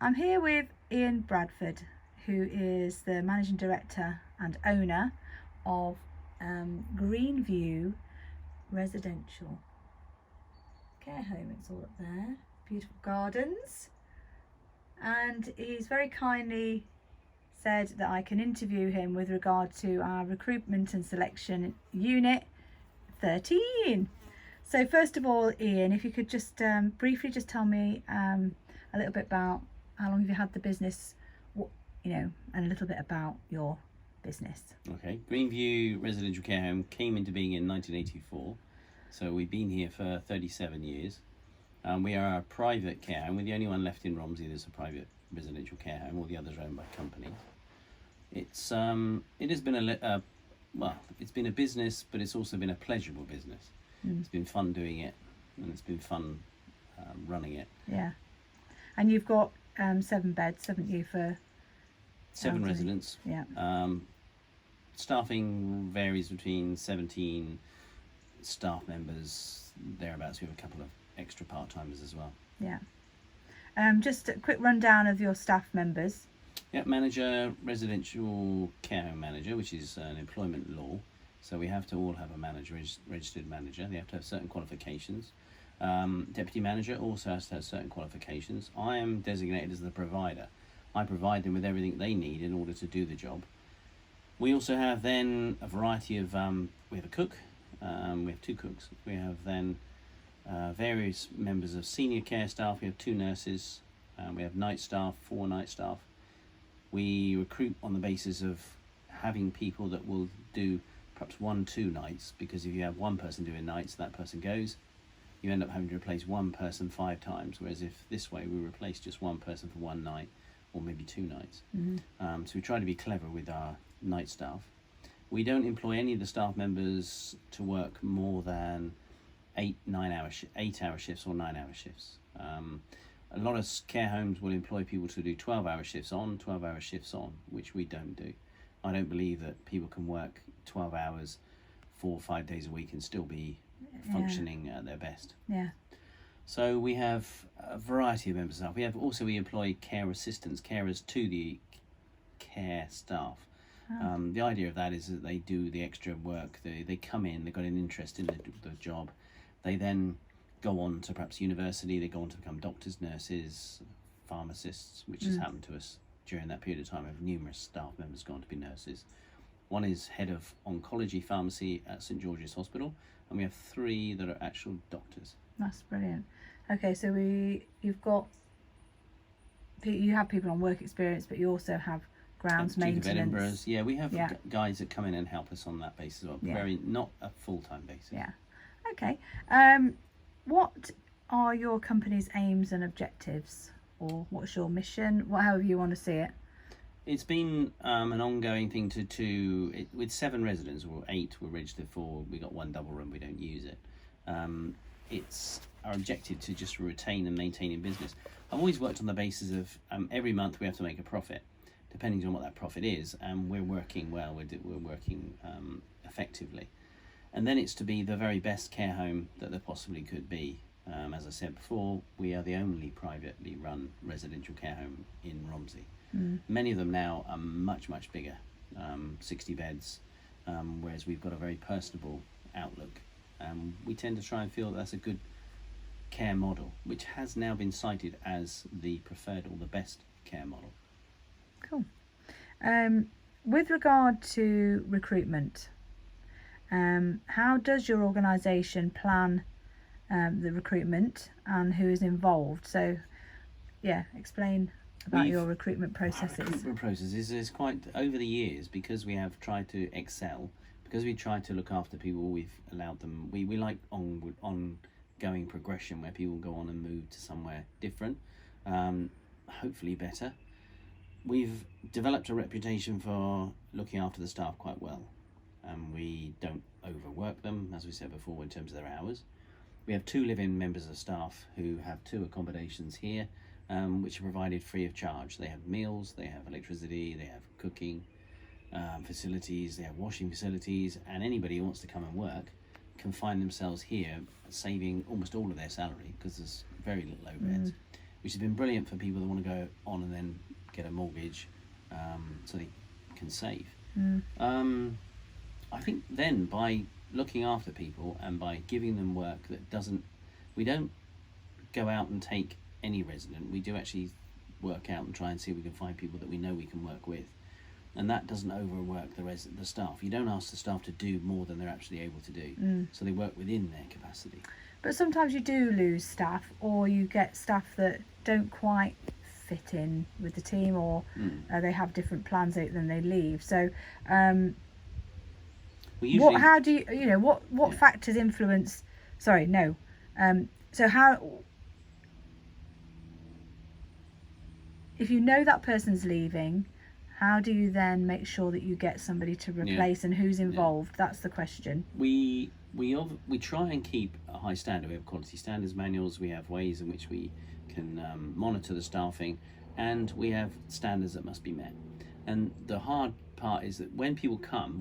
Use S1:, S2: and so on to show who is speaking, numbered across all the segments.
S1: I'm here with Ian Bradford, who is the Managing Director and owner of Greenview Residential Care Home. It's all up there, beautiful gardens, and he's very kindly said that I can interview him with regard to our recruitment and selection unit 13. So first of all, Ian, if you could just briefly just tell me a little bit about how long have you had the business, and a little bit about your business.
S2: Okay, Greenview Residential Care Home came into being in 1984, so we've been here for 37 years. We are a private care home. We're the only one left in Romsey that's a private residential care home. All the others are owned by companies. It has been it's been a business, but it's also been a pleasurable business. It's been fun doing it, and it's been fun running it.
S1: Yeah, and you've got 7 beds, haven't you, for
S2: 7 residents.
S1: Yeah.
S2: Staffing varies between 17 staff members thereabouts. We have a couple of extra part-timers as well.
S1: Yeah. Just a quick rundown of your staff members.
S2: Yeah, manager, residential care home manager, which is an employment law. So we have to all have a manager, registered manager. They have to have certain qualifications. Deputy manager also has to have certain qualifications. I am designated as the provider. I provide them with everything they need in order to do the job. We also have then a variety of, we have a cook, we have 2 cooks. We have then various members of senior care staff. We have 2 nurses. We have night staff, 4 night staff. We recruit on the basis of having people that will do perhaps 1-2 nights, because if you have one person doing nights, that person goes, you end up having to replace one person 5 times, whereas if this way we replace just one person for 1 night or maybe 2 nights. So we try to be clever with our night staff. We don't employ any of the staff members to work more than 8-hour shifts or 9-hour shifts. A lot of care homes will employ people to do 12-hour shifts on, 12-hour shifts on, which we don't do. I don't believe that people can work 12 hours 4 or 5 days a week and still be functioning at their best.
S1: Yeah.
S2: So we have a variety of members of staff. We employ care assistants, carers to the care staff. The idea of that is that they do the extra work. They come in, they've got an interest in the job. They then go on to perhaps university, they go on to become doctors, nurses, pharmacists, which has happened to us during that period of time. We have numerous staff members gone to be nurses. One is head of oncology pharmacy at St George's Hospital, and we have 3 that are actual doctors.
S1: That's brilliant. Okay, so you have people on work experience, but you also have grounds maintenance.
S2: Duke of Edinburgh's. Yeah, we have guys that come in and help us on that basis, not a full-time basis.
S1: Yeah. Okay. What are your company's aims and objectives, or what's your mission? However you want to see it.
S2: It's been an ongoing thing with 7 residents, or 8 we're registered for. We got 1 double room, we don't use it. It's our objective to just retain and maintain in business. I've always worked on the basis of every month we have to make a profit, depending on what that profit is, and we're working well, we're working effectively. And then it's to be the very best care home that there possibly could be. As I said before, we are the only privately run residential care home in Romsey. Many of them now are much, much bigger, 60 beds, whereas we've got a very personable outlook. We tend to try and feel that's a good care model, which has now been cited as the preferred or the best care model.
S1: Cool. With regard to recruitment, how does your organisation plan the recruitment and who is involved? So, explain about your recruitment processes.
S2: Recruitment processes is quite, over the years, because we have tried to excel, because we tried to look after people, we've allowed them, we like ongoing progression where people go on and move to somewhere different, hopefully better. We've developed a reputation for looking after the staff quite well. We don't overwork them, as we said before, in terms of their hours. We have 2 live-in members of staff who have 2 accommodations here, which are provided free of charge. They have meals, they have electricity, they have cooking facilities, they have washing facilities, and anybody who wants to come and work can find themselves here saving almost all of their salary, because there's very little overheads. which has been brilliant for people that want to go on and then get a mortgage, so they can save. I think then by looking after people and by giving them work we don't go out and take any resident. We do actually work out and try and see if we can find people that we know we can work with, and that doesn't overwork the staff. You don't ask the staff to do more than they're actually able to do, so they work within their capacity.
S1: But sometimes you do lose staff, or you get staff that don't quite fit in with the team, or they have different plans then they leave. So how do you what factors influence, so how, if you know that person's leaving, how do you then make sure that you get somebody to replace, and who's involved? That's the question.
S2: We try and keep a high standard. We have quality standards manuals, we have ways in which we can monitor the staffing, and we have standards that must be met. And the hard part is that when people come,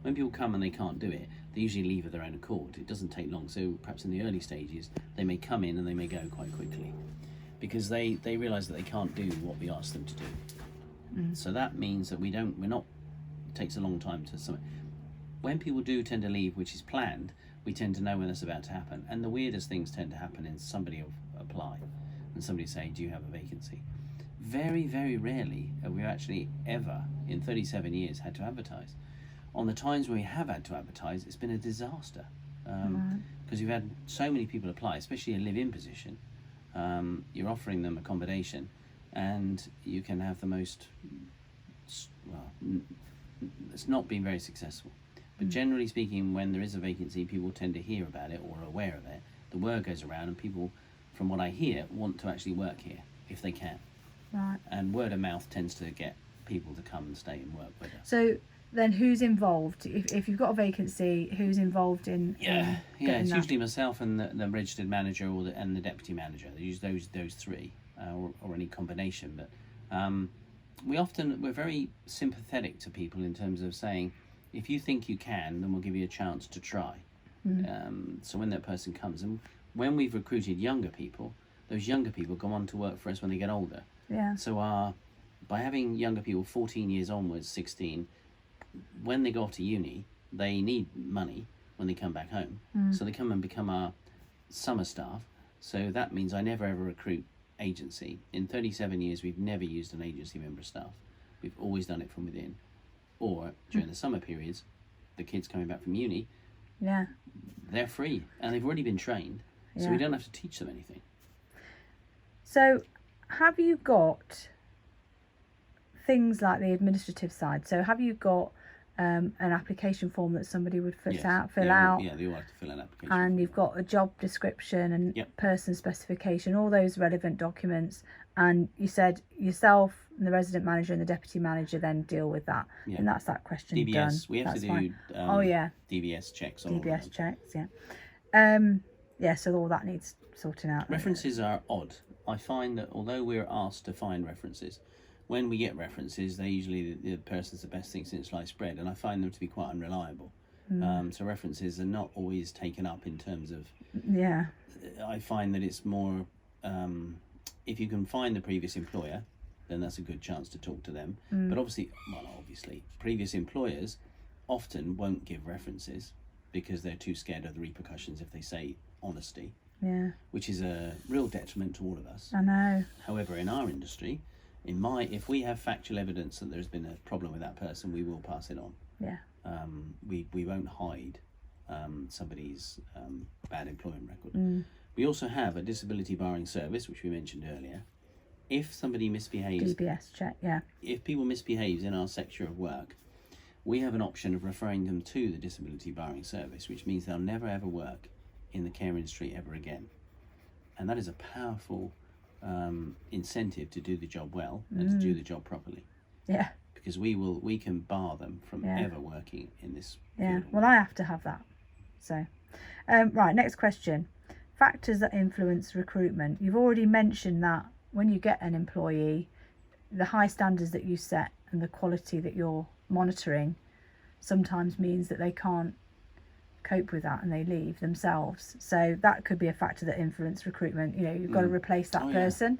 S2: when people come and they can't do it, they usually leave of their own accord. It doesn't take long. So perhaps in the early stages, they may come in and they may go quite quickly, because they realise that they can't do what we ask them to do. So that means that it takes a long time to. When people do tend to leave, which is planned, we tend to know when that's about to happen. And the weirdest things tend to happen is somebody will apply and somebody say, do you have a vacancy? Very, very rarely have we actually ever, in 37 years, had to advertise. On the times when we have had to advertise, it's been a disaster, because you've had so many people apply, especially a live-in position. You're offering them accommodation, and you can have the most, it's not been very successful. But generally speaking, when there is a vacancy, people tend to hear about it or are aware of it. The word goes around, and people, from what I hear, want to actually work here if they can.
S1: Right.
S2: And word of mouth tends to get people to come and stay and work with us.
S1: So then who's involved? If you've got a vacancy, who's involved in
S2: it's usually myself and the registered manager and the deputy manager. They use those three, or any combination. But we're very sympathetic to people in terms of saying, if you think you can, then we'll give you a chance to try. So when that person comes, and when we've recruited younger people, those younger people go on to work for us when they get older.
S1: Yeah.
S2: So by having younger people 14 years onwards, 16, when they go off to uni, they need money when they come back home. So they come and become our summer staff. So that means I never ever recruit agency. In 37 years, we've never used an agency member of staff. We've always done it from within. Or during the summer periods, the kids coming back from uni, they're free and they've already been trained, so we don't have to teach them anything.
S1: So have you got things like the administrative side? So have you got an application form that somebody would fill out?
S2: Yeah, they all have to fill an application.
S1: And you've got a job description and person specification, all those relevant documents. And you said yourself and the resident manager and the deputy manager then deal with that. Yeah. And that's that question
S2: DBS,
S1: done.
S2: We have
S1: that's
S2: to
S1: fine.
S2: do DBS checks.
S1: DBS checks, so all that needs sorting out.
S2: References are odd. I find that although we're asked to find references, when we get references, they usually the person's the best thing since sliced bread, and I find them to be quite unreliable. So references are not always taken up in terms of. Yeah. I find that it's more if you can find the previous employer, then that's a good chance to talk to them. But obviously, previous employers often won't give references because they're too scared of the repercussions if they say honesty. Yeah. Which is a real detriment to all of us.
S1: I know.
S2: However, in our industry, if we have factual evidence that there's been a problem with that person, we will pass it on.
S1: Yeah.
S2: We won't hide somebody's bad employment record. We also have a disability barring service, which we mentioned earlier. If somebody misbehaves,
S1: DBS check, yeah.
S2: If people misbehave in our sector of work, we have an option of referring them to the disability barring service, which means they'll never ever work in the care industry ever again. And that is a powerful incentive to do the job well and to do the job properly.
S1: Yeah.
S2: Because we can bar them from ever working in this field.
S1: Well, I have to have that. So, right, next question. Factors that influence recruitment. You've already mentioned that when you get an employee, the high standards that you set and the quality that you're monitoring sometimes means that they can't cope with that and they leave themselves. So that could be a factor that influences recruitment. You know, you've got to replace that person.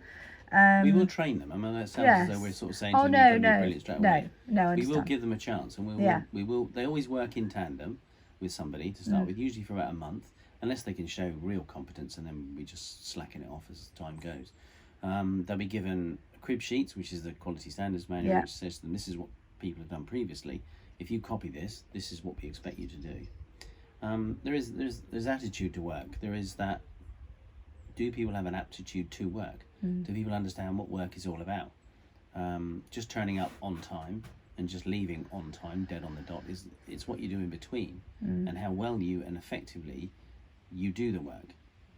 S2: We will train them. I mean, that sounds as though we're sort of saying to them, you've got to be brilliant straight away.
S1: No, I
S2: we
S1: understand.
S2: will give them a chance, and we will. They always work in tandem with somebody to start with, usually for about a month, unless they can show real competence, and then we just slacken it off as time goes. They'll be given crib sheets, which is the quality standards manual, which says to them, this is what people have done previously. If you copy this, this is what we expect you to do. There's attitude to work. There is that. Do people have an aptitude to work? Do people understand what work is all about? Just turning up on time and just leaving on time, dead on the dot, it's what you do in between, and how well you and effectively you do the work.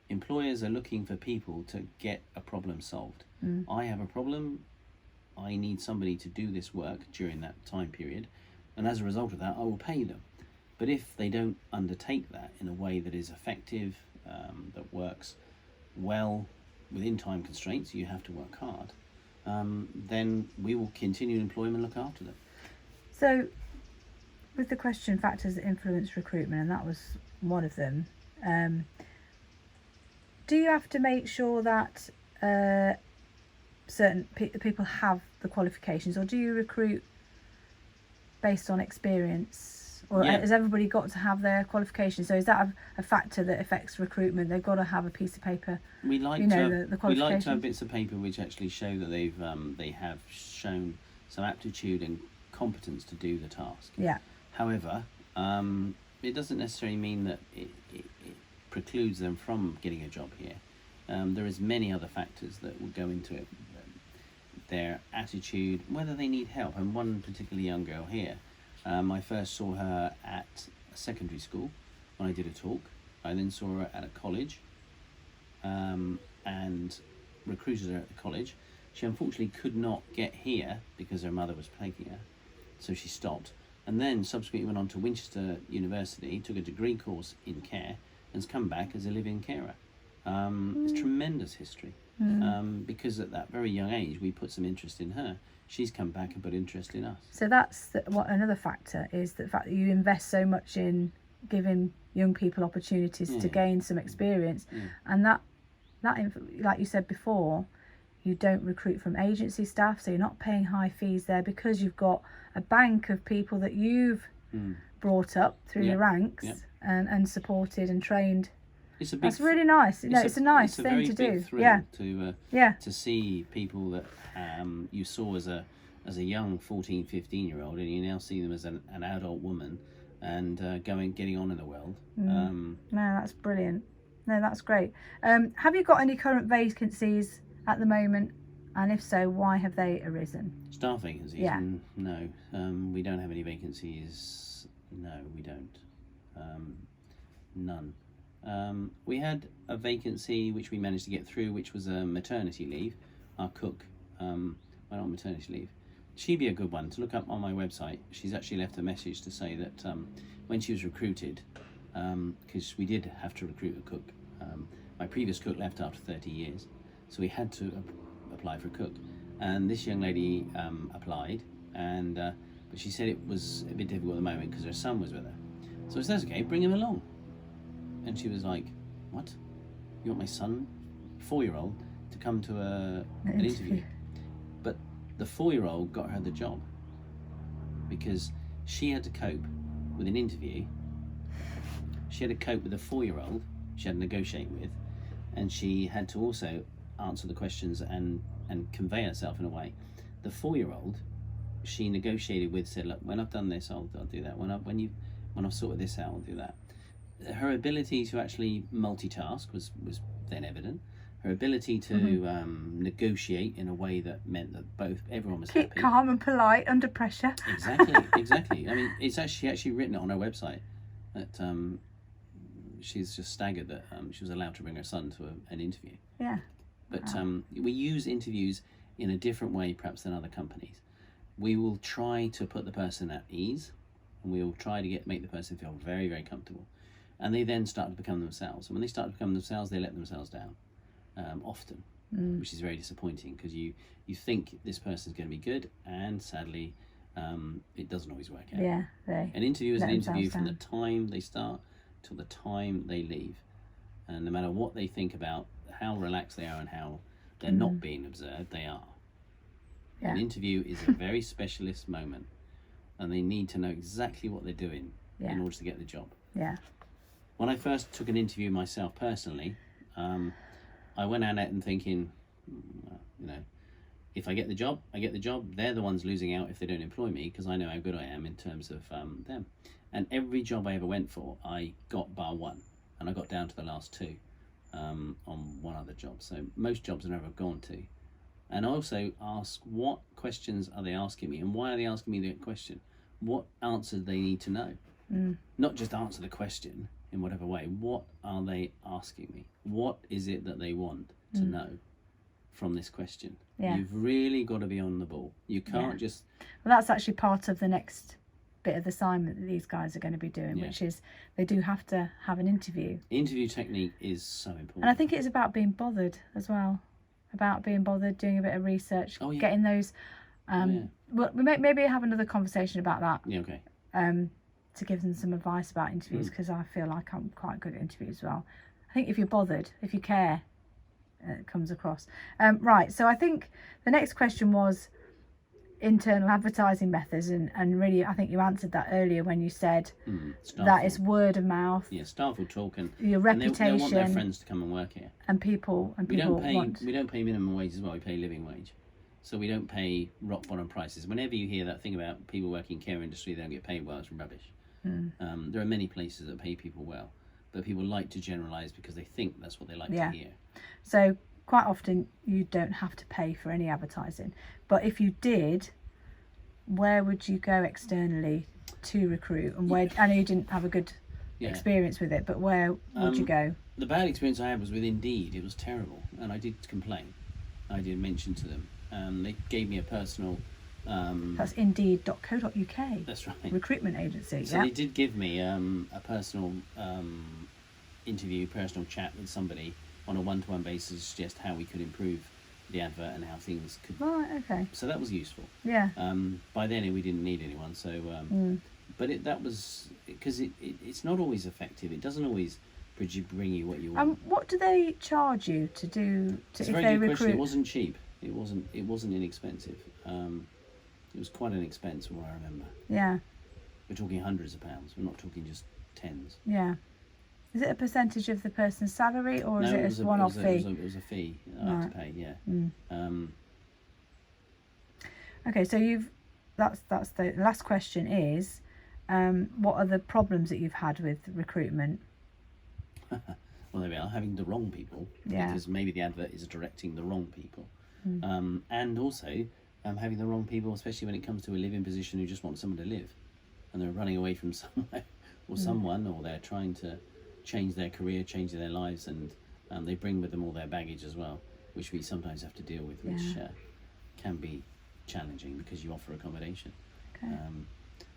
S2: Employers are looking for people to get a problem solved. I have a problem, I need somebody to do this work during that time period, and as a result of that, I will pay them. But if they don't undertake that in a way that is effective, that works well within time constraints, you have to work hard, then we will continue to employ them and look after them.
S1: So, with the question factors that influence recruitment, and that was one of them, do you have to make sure that certain people have the qualifications, or do you recruit based on experience? Or has everybody got to have their qualifications? So is that a factor that affects recruitment? They've got to have a piece of paper.
S2: We like
S1: the qualifications.
S2: We like to have bits of paper which actually show that they have shown some aptitude and competence to do the task.
S1: Yeah.
S2: However, it doesn't necessarily mean that it precludes them from getting a job here. There is many other factors that will go into it. Their attitude, whether they need help. And one particularly young girl here, I first saw her at a secondary school when I did a talk. I then saw her at a college and recruited her at the college. She unfortunately could not get here because her mother was taking her, so she stopped. And then subsequently went on to Winchester University, took a degree course in care, and has come back as a live-in carer. It's tremendous history because at that very young age we put some interest in her. She's come back and put interest in us. So
S1: that's what another factor is, the fact that you invest so much in giving young people opportunities to gain some experience, and that like you said before, you don't recruit from agency staff, so you're not paying high fees there because you've got a bank of people that you've brought up through the ranks and supported and trained. That's really nice. It's a nice thing to do.
S2: To see people that you saw as a young 14, 15-year-old, and you now see them as an adult woman and getting on in the world.
S1: No, that's brilliant. No, that's great. Have you got any current vacancies at the moment? And if so, why have they arisen?
S2: Staff vacancies?
S1: Yeah.
S2: No, we don't have any vacancies. No, we don't. None. We had a vacancy which we managed to get through, which was a maternity leave. Our cook went on maternity leave. She'd be a good one to look up on my website. She's actually left a message to say that when she was recruited, because we did have to recruit a cook. My previous cook left after 30 years, so we had to apply for a cook. And this young lady applied, and but she said it was a bit difficult at the moment because her son was with her. So I said, that's okay, bring him along. And she was like, what? You want my son, 4-year-old, to come to an interview? But the 4-year-old got her the job because she had to cope with an interview. She had to cope with a 4-year-old she had to negotiate with, and she had to also answer the questions and convey herself in a way. The 4-year-old she negotiated with said, look, when I've done this, I'll do that. When I've sorted this out, I'll do that. Her ability to actually multitask was then evident. Her ability to negotiate in a way that meant that everyone was happy.
S1: Keep calm and polite under pressure.
S2: Exactly. I mean, it's actually written it on her website that she's just staggered that she was allowed to bring her son to an interview.
S1: Yeah.
S2: But we use interviews in a different way perhaps than other companies. We will try to put the person at ease, and we will try to make the person feel very, very comfortable. And they then start to become themselves. And when they start to become themselves, they let themselves down, often, which is very disappointing because you think this person's going to be good, and sadly, it doesn't always work out.
S1: Yeah,
S2: an interview is an interview from the time they start till the time they leave. And no matter what they think about how relaxed they are and how they're not being observed, they are.
S1: Yeah.
S2: An interview is a very specialist moment, and they need to know exactly what they're doing in order to get the job.
S1: Yeah.
S2: When I first took an interview myself personally, I went at it and thinking, you know, if I get the job, I get the job. They're the ones losing out if they don't employ me, because I know how good I am in terms of them. And every job I ever went for, I got bar one, and I got down to the last two on one other job. So most jobs I've never gone to. And I also ask, what questions are they asking me, and why are they asking me the question? What answer do they need to know? Not just answer the question in whatever way. What are they asking me? What is it that they want to know from this question?
S1: Yeah.
S2: You've really got to be on the ball. You can't just...
S1: Well, that's actually part of the next bit of the assignment that these guys are going to be doing, which is they do have to have an interview.
S2: Interview technique is so important.
S1: And I think it's about being bothered as well. About being bothered, doing a bit of research, getting those... Well, we maybe have another conversation about that.
S2: Yeah, okay.
S1: To give them some advice about interviews, because I feel like I'm quite good at interviews as well. I think if you're bothered, if you care, it comes across. Right, so I think the next question was internal advertising methods, and really I think you answered that earlier when you said that it's word of mouth.
S2: Yeah, staff will talk, and
S1: your reputation.
S2: They want their friends to come and work here.
S1: And people
S2: We don't pay minimum wage as well. We pay living wage, so we don't pay rock bottom prices. Whenever you hear that thing about people working in care industry, they don't get paid well, it's rubbish. There are many places that pay people well, but people like to generalise because they think that's what they like to hear.
S1: So quite often you don't have to pay for any advertising, but if you did, where would you go externally to recruit? And where, I know you didn't have a good experience with it, but where would you go?
S2: The bad experience I had was with Indeed. It was terrible, and I did complain. I did mention to them. They gave me a personal...
S1: That's indeed.co.uk.
S2: That's right.
S1: Recruitment agency.
S2: So they did give me a personal interview, personal chat with somebody on a one-to-one basis, to suggest how we could improve the advert and how things could...
S1: Right, okay.
S2: So that was useful.
S1: Yeah.
S2: By then we didn't need anyone, so... But that was... Because it's not always effective. It doesn't always bring you what you want.
S1: What do they charge you to do...
S2: It's a very good question. It wasn't cheap. It wasn't inexpensive. It was quite an expense from what I remember.
S1: Yeah.
S2: We're talking hundreds of pounds. We're not talking just tens.
S1: Yeah. Is it a percentage of the person's salary, or is it a one-off fee?
S2: It was a fee I had to pay, yeah. Okay,
S1: so that's the last question is, what are the problems that you've had with recruitment?
S2: Well, there we are, having the wrong people, because maybe the advert is directing the wrong people. And also having the wrong people, especially when it comes to a living position, who just want someone to live, and they're running away from somewhere or someone, or they're trying to change their career, change their lives, and they bring with them all their baggage as well, which we sometimes have to deal with, which can be challenging because you offer accommodation.
S1: Okay.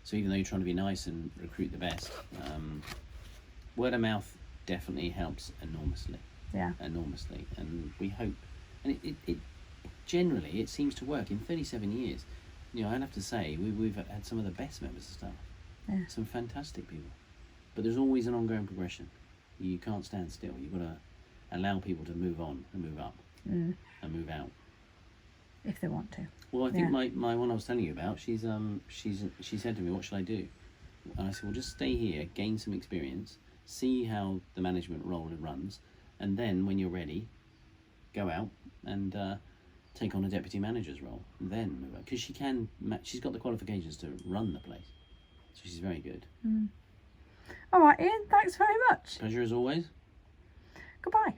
S2: So even though you're trying to be nice and recruit the best, word of mouth definitely helps enormously.
S1: Yeah.
S2: Enormously, and we hope, and it generally it seems to work. In 37 years, I'd have to say we've had some of the best members of staff.
S1: Yeah.
S2: Some fantastic people, but there's always an ongoing progression. You can't stand still. You've got to allow people to move on and move up and move out
S1: if they want to.
S2: Well, I think my one I was telling you about, she said to me, what should I do? And I said, well, just stay here, gain some experience, see how the management role runs, and then when you're ready, go out and take on a deputy manager's role, and then move out, because she's got the qualifications to run the place, so she's very good.
S1: All right, Ian, thanks very much.
S2: Pleasure as always.
S1: Goodbye.